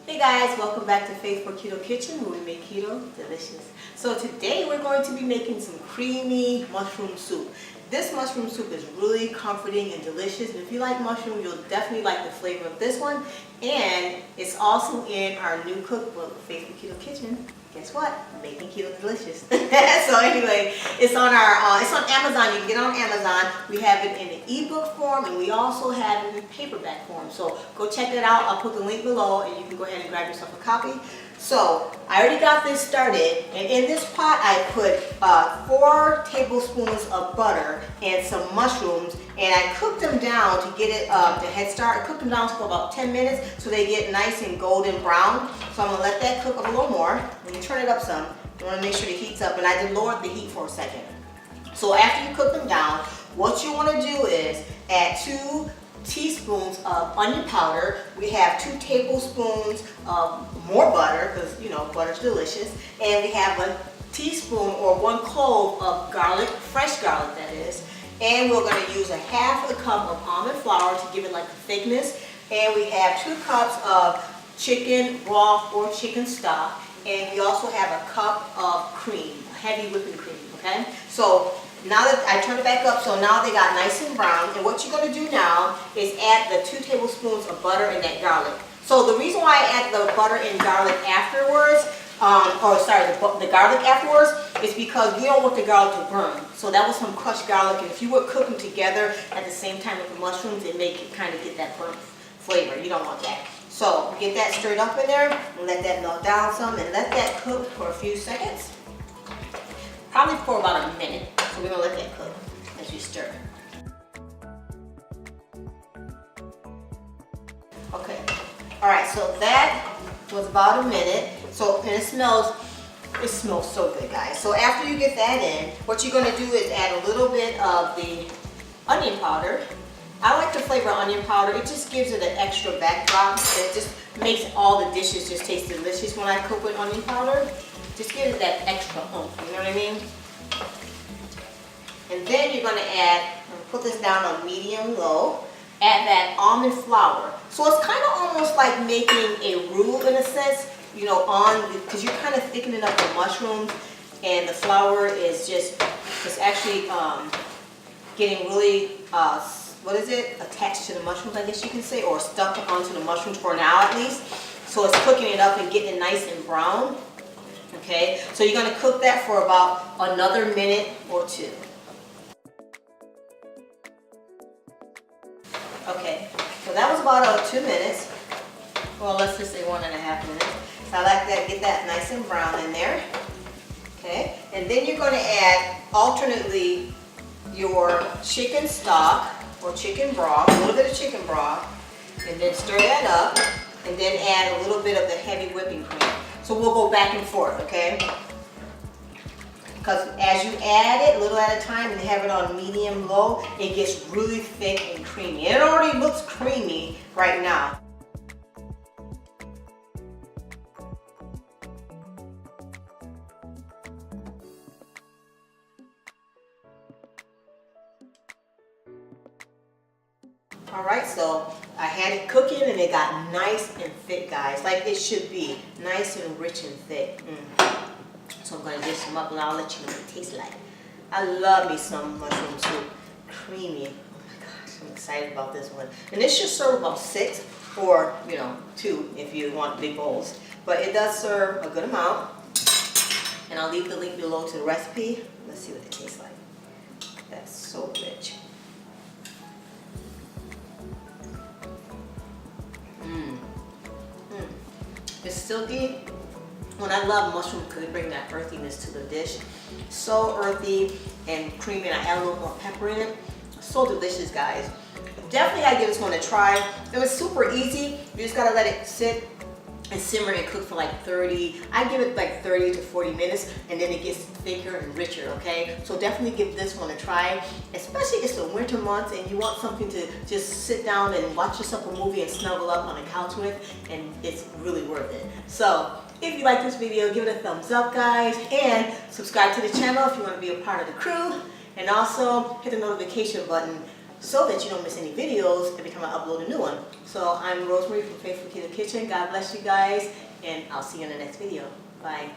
Hey guys, welcome back to Faith for Keto Kitchen, where we make keto delicious. So today we're going to be making some creamy mushroom soup. This mushroom soup is really comforting and delicious, and if you like mushrooms, you'll definitely like the flavor of this one. And it's also in our new cookbook, Faith for Keto Kitchen. Guess what? Making keto delicious. So anyway, it's on Amazon. You can get it on Amazon. We have it in an ebook form, and we also have it in paperback form. So go check it out. I'll put the link below, and you can go ahead and grab yourself a copy. So I already got this started, and in this pot I put 4 tablespoons of butter and some mushrooms, and I cooked them down to get it the head start. I cooked them down for about 10 minutes so they get nice and golden brown. So I'm gonna let that cook up a little more. When you turn it up some, you want to make sure the heat's up, and I did lower the heat for a second. So after you cook them down, what you want to do is add 2 teaspoons of onion powder. We have 2 tablespoons of more butter, because you know butter's delicious, and we have a teaspoon or 1 clove of garlic, fresh garlic that is, and we're going to use a half a cup of almond flour to give it like a thickness, and we have 2 cups of chicken broth or chicken stock, and we also have a cup of cream, heavy whipping cream. Okay, so now that I turn it back up, so now they got nice and brown, and what you're going to do now is add the 2 tablespoons of butter and that garlic. So the reason why I add the butter and garlic afterwards, the garlic afterwards, is because we don't want the garlic to burn. So that was some crushed garlic, and if you were cooking together at the same time with the mushrooms, it make it kind of get that burnt flavor. You don't want that. So get that stirred up in there, and let that melt down some, and let that cook for a few seconds. Probably for about a minute. So we're going to let that cook as you stir. Okay. Alright, so that was about a minute. So, and it smells so good, guys. So after you get that in, what you're going to do is add a little bit of the onion powder. I like the flavor of onion powder. It just gives it an extra backdrop. And it just makes all the dishes just taste delicious when I cook with onion powder. Just gives it that extra oomph, you know what I mean? And then you're going to add, put this down on medium-low, add that almond flour. So it's kind of almost like making a roux in a sense, you know, because you're kind of thickening up the mushrooms, and the flour is just, it's actually getting really, attached to the mushrooms, I guess you can say, or stuck onto the mushrooms for now at least. So it's cooking it up and getting it nice and brown. Okay, so you're going to cook that for about another minute or 2. Okay, so that was about 2 minutes. Well, let's just say 1.5 minutes. So I like that, get that nice and brown in there. Okay, and then you're going to add alternately your chicken stock or chicken broth, a little bit of chicken broth, and then stir that up, and then add a little bit of the heavy whipping cream. So we'll go back and forth, okay? Because as you add it, little at a time, and have it on medium-low, it gets really thick and creamy. It already looks creamy right now. Alright, so I had it cooking and it got nice and thick, guys, like it should be, nice and rich and thick. So I'm going to dish them up and I'll let you know what it tastes like. I love me some mushroom soup, creamy. Oh my gosh, I'm excited about this one. And this should serve about 6 or, 2 if you want big bowls. But it does serve a good amount. And I'll leave the link below to the recipe. Let's see what it tastes like. That's so rich. It's silky. When I love mushrooms because they bring that earthiness to the dish. So earthy and creamy, and I add a little more pepper in it. So delicious, guys. Definitely I give this one a try. It was super easy. You just gotta let it sit and simmer and cook for like 30. I give it like 30 to 40 minutes, and then it gets thicker and richer, okay? So definitely give this one a try, especially it's the winter months and you want something to just sit down and watch yourself a movie and snuggle up on the couch with, and it's really worth it. So if you like this video, give it a thumbs up, guys, and subscribe to the channel if you want to be a part of the crew, and also hit the notification button so that you don't miss any videos every time I upload a new one. So I'm Rosemary from Faithful Keto Kitchen. God bless you guys, and I'll see you in the next video. Bye.